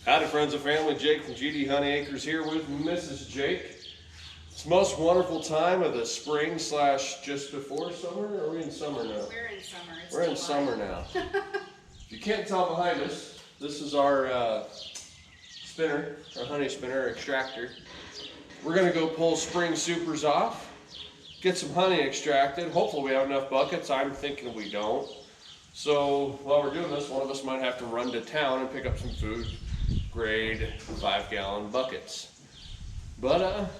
Howdy friends and family, Jake from GD Honey Acres here with Mrs. Jake. It's the most wonderful time of the spring slash just before summer, or are we in summer now? We're in summer. It's We're in July. summer now. If you can't tell behind us, this is our spinner, our honey spinner extractor. We're gonna go pull spring supers off, get some honey extracted. Hopefully we have enough buckets. I'm thinking we don't. So while we're doing this, one of us might have to run to town and pick up some food grade 5-gallon buckets. But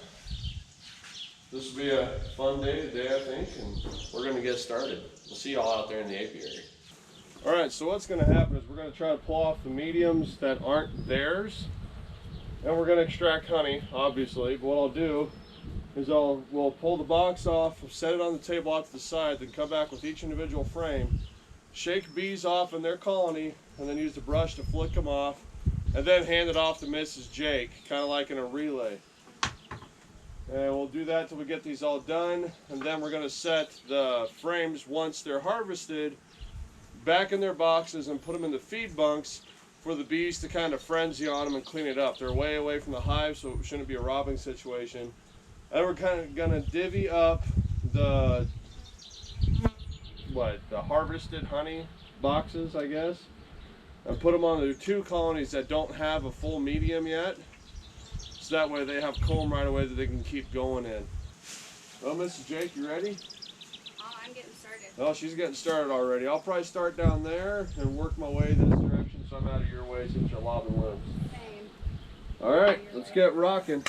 this will be a fun day today, I think, and we're gonna get started. We'll see y'all out there in the apiary. All right, so what's gonna happen is we're gonna try to pull off the mediums that aren't theirs, and we're gonna extract honey, obviously. But what I'll do is we'll pull the box off, set it on the table out to the side, then come back with each individual frame, shake bees off in their colony, and then use the brush to flick them off, and then hand it off to Mrs. Jake, kind of like in a relay. And we'll do that till we get these all done, and then we're going to set the frames, once they're harvested, back in their boxes and put them in the feed bunks for the bees to kind of frenzy on them and clean it up. They're way away from the hive, so it shouldn't be a robbing situation. And we're kind of going to divvy up the harvested honey boxes, I guess, and put them on the 2 colonies that don't have a full medium yet, so that way they have comb right away that they can keep going in. Well, Mrs. Jake, you ready? Oh, I'm getting started. Oh, she's getting started already. I'll probably start down there and work my way this direction so I'm out of your way since you're lobbing limbs. Same. All right, let's get rocking.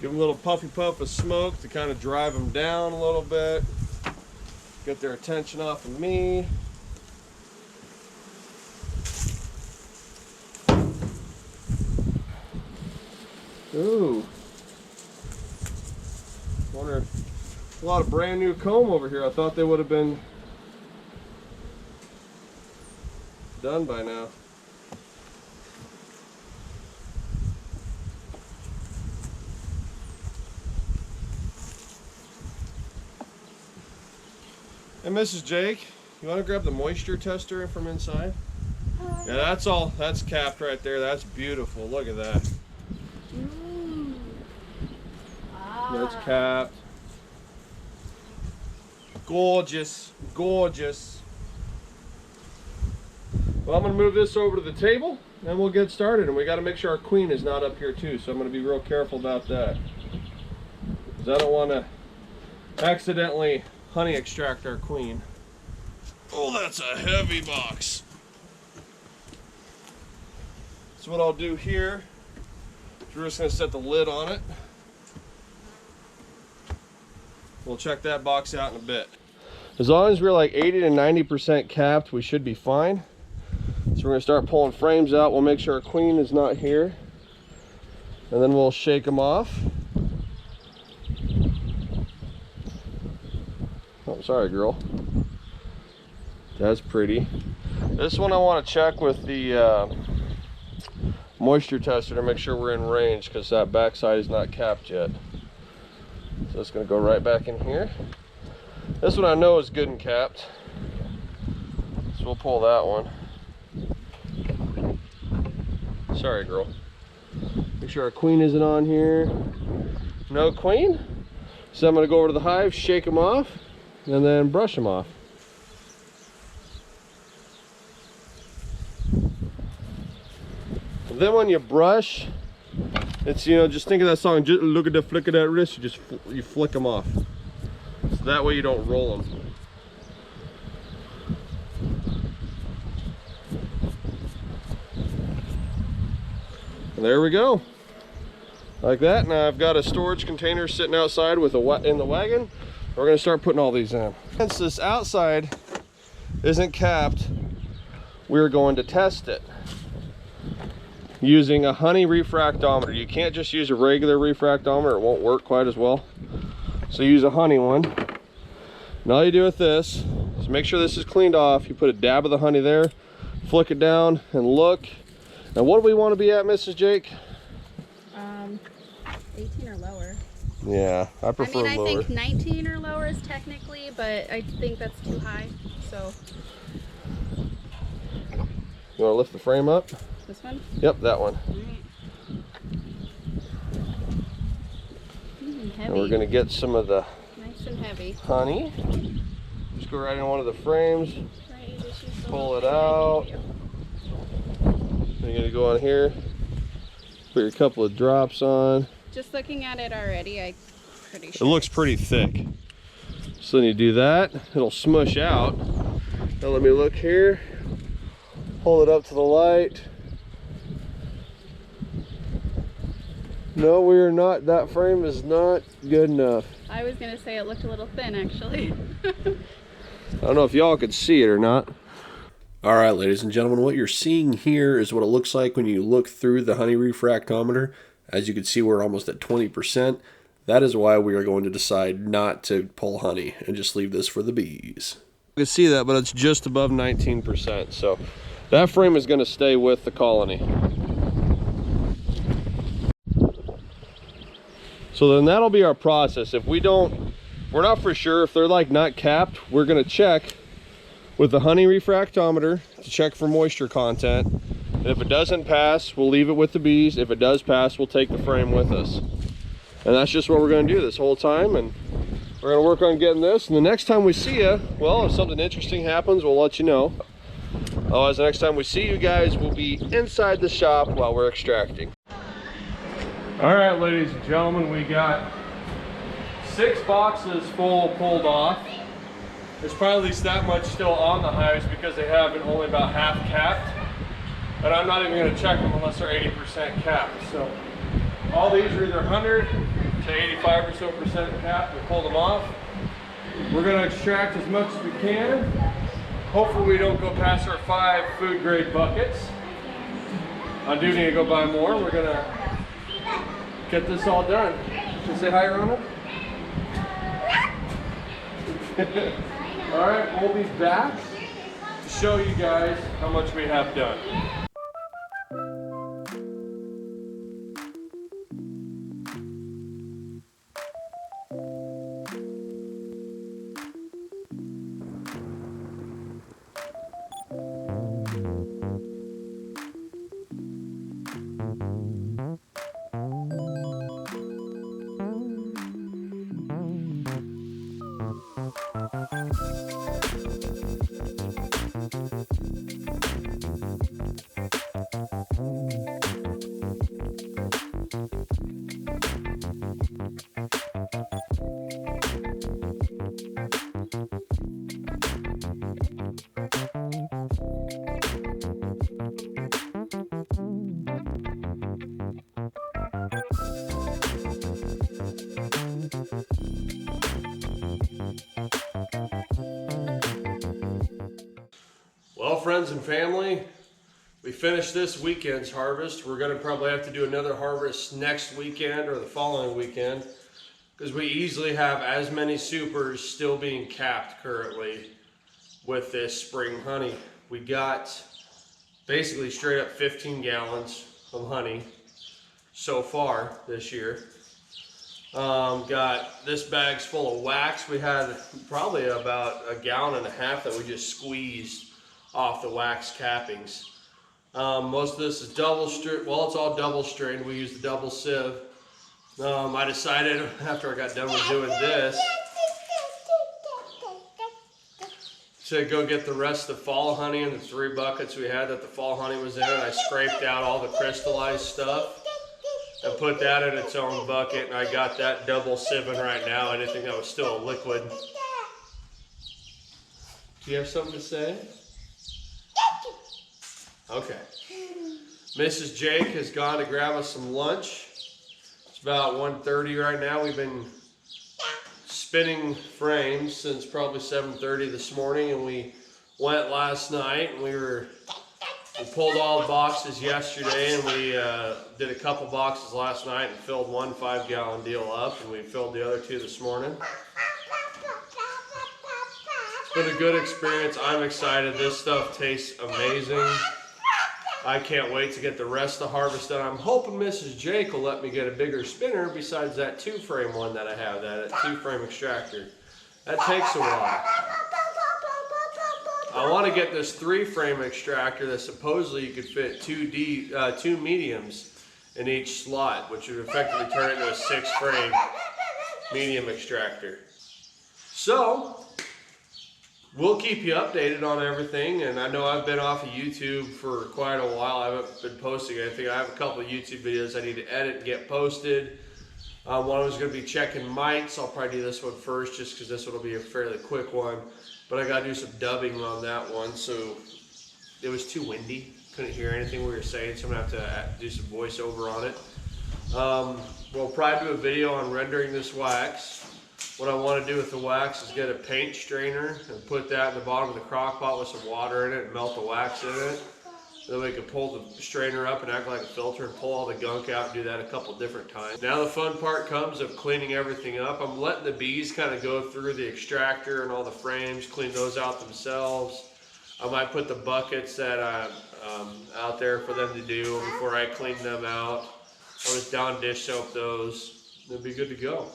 Give them a little puffy puff of smoke to kind of drive them down a little bit. Get their attention off of me. Ooh. Wonder, a lot of brand new comb over here. I thought they would have been done by now. Hey, Mrs. Jake, you want to grab the moisture tester from inside? Yeah, that's all. That's capped right there. That's beautiful. Look at that. Ooh. That's capped. Gorgeous, gorgeous. Well, I'm going to move this over to the table and we'll get started. And we got to make sure our queen is not up here too. So I'm going to be real careful about that, because I don't want to accidentally honey extract our queen. Oh, that's a heavy box. So what I'll do here is we're just going to set the lid on it. We'll check that box out in a bit. As long as we're like 80 to 90% capped, we should be fine. So we're going to start pulling frames out. We'll make sure our queen is not here, and then we'll shake them off. Oh, sorry, girl. That's pretty. This one I want to check with the moisture tester to make sure we're in range, because that backside is not capped yet. So it's going to go right back in here. This one I know is good and capped, so we'll pull that one. Sorry, girl. Make sure our queen isn't on here. No queen. So I'm going to go over to the hive, shake them off, and then brush them off. Then when you brush, it's, you know, just think of that song, just look at the flick of that wrist, you flick them off. So that way you don't roll them. And there we go. Like that. Now I've got a storage container sitting outside with in the wagon. We're going to start putting all these in. Since this outside isn't capped, we're going to test it using a honey refractometer. You can't just use a regular refractometer, it won't work quite as well. So use a honey one. And all you do with this is make sure this is cleaned off. You put a dab of the honey there, flick it down, and look. Now what do we want to be at, Mrs. Jake? 18 or lower. Yeah, I prefer lower. I mean, I think 19 or lower is technically, but I think that's too high, so. You want to lift the frame up? This one? Yep, that one. Heavy. And we're gonna get some of the Nice and heavy. honey. Just go right in one of the frames, Right, just use the pull it little out. thing You're gonna go on here, put your couple of drops on. Just looking at it already, I'm pretty It sure. looks pretty thick. So then you do that, it'll smush out. Now let me look here. Hold it up to the light. No, we are not, that frame is not good enough. I was gonna say it looked a little thin, actually. I don't know if y'all could see it or not. All right, ladies and gentlemen, what you're seeing here is what it looks like when you look through the honey refractometer. As you can see, we're almost at 20%. That is why we are going to decide not to pull honey and just leave this for the bees. You can see that, but it's just above 19%. So that frame is going to stay with the colony. So then that'll be our process. If we're not for sure, if they're like not capped, we're going to check with the honey refractometer to check for moisture content. And if it doesn't pass, we'll leave it with the bees. If it does pass, we'll take the frame with us. And that's just what we're going to do this whole time. And we're going to work on getting this. And the next time we see you, well, if something interesting happens, we'll let you know. Otherwise, the next time we see you guys, we'll be inside the shop while we're extracting. All right, ladies and gentlemen, we got 6 boxes full pulled off. There's probably at least that much still on the hives because they have it only about half capped. But I'm not even going to check them unless they're 80% capped. So all these are either 100 to 85 or so percent capped. We pulled them off. We're going to extract as much as we can. Hopefully we don't go past our 5 food grade buckets. I do need to go buy more. We're going to get this all done. Can you say hi, Rona? All right, we'll be back to show you guys how much we have done. Well, friends and family, we finished this weekend's harvest. We're going to probably have to do another harvest next weekend or the following weekend because we easily have as many supers still being capped currently with this spring honey. We got basically straight up 15 gallons of honey so far this year. Got this bag's full of wax. We had probably about 1.5 gallons that we just squeezed off the wax cappings. Most of this is double strain. Well, it's all double strained. We use the double sieve. I decided after I got done with doing this to go get the rest of the fall honey in the 3 buckets we had that the fall honey was in. I scraped out all the crystallized stuff and put that in its own bucket, and I got that double sieving right now. Anything that was still a liquid. Do you have something to say? Okay. Mrs. Jake has gone to grab us some lunch. It's about 1:30 right now. We've been spinning frames since probably 7:30 this morning, and we went last night and we pulled all the boxes yesterday, and we did a couple boxes last night and filled one 5-gallon deal up, and we filled the other 2 this morning. It's been a good experience. I'm excited. This stuff tastes amazing. I can't wait to get the rest of the harvest done. I'm hoping Mrs. Jake will let me get a bigger spinner besides that 2-frame one that I have, that 2-frame extractor. That takes a while. I want to get this 3-frame extractor that supposedly you could fit two mediums in each slot, which would effectively turn it into a 6-frame medium extractor. So, we'll keep you updated on everything, and I know I've been off of YouTube for quite a while. I haven't been posting anything. I have a couple of YouTube videos I need to edit and get posted. One was going to be checking mics. I'll probably do this one first just because this one will be a fairly quick one. But I got to do some dubbing on that one, so it was too windy. Couldn't hear anything we were saying, so I'm going to have to do some voiceover on it. We'll probably do a video on rendering this wax. What I want to do with the wax is get a paint strainer and put that in the bottom of the crock pot with some water in it and melt the wax in it. Then we can pull the strainer up and act like a filter and pull all the gunk out and do that a couple different times. Now the fun part comes of cleaning everything up. I'm letting the bees kind of go through the extractor and all the frames, clean those out themselves. I might put the buckets that out there for them to do before I clean them out. I'll just down dish soap those. They'll be good to go.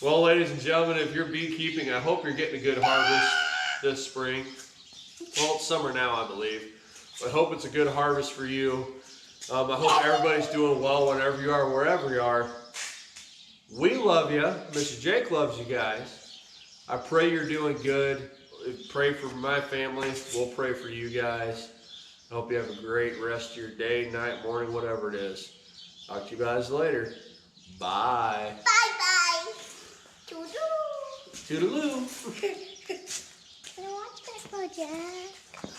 Well, ladies and gentlemen, if you're beekeeping, I hope you're getting a good harvest this spring. Well, it's summer now, I believe. I hope it's a good harvest for you. I hope everybody's doing well wherever you are, wherever you are. We love you. Mr. Jake loves you guys. I pray you're doing good. Pray for my family. We'll pray for you guys. I hope you have a great rest of your day, night, morning, whatever it is. Talk to you guys later. Bye. Bye-bye. Toodaloo. Toodaloo. Watch that, Jack.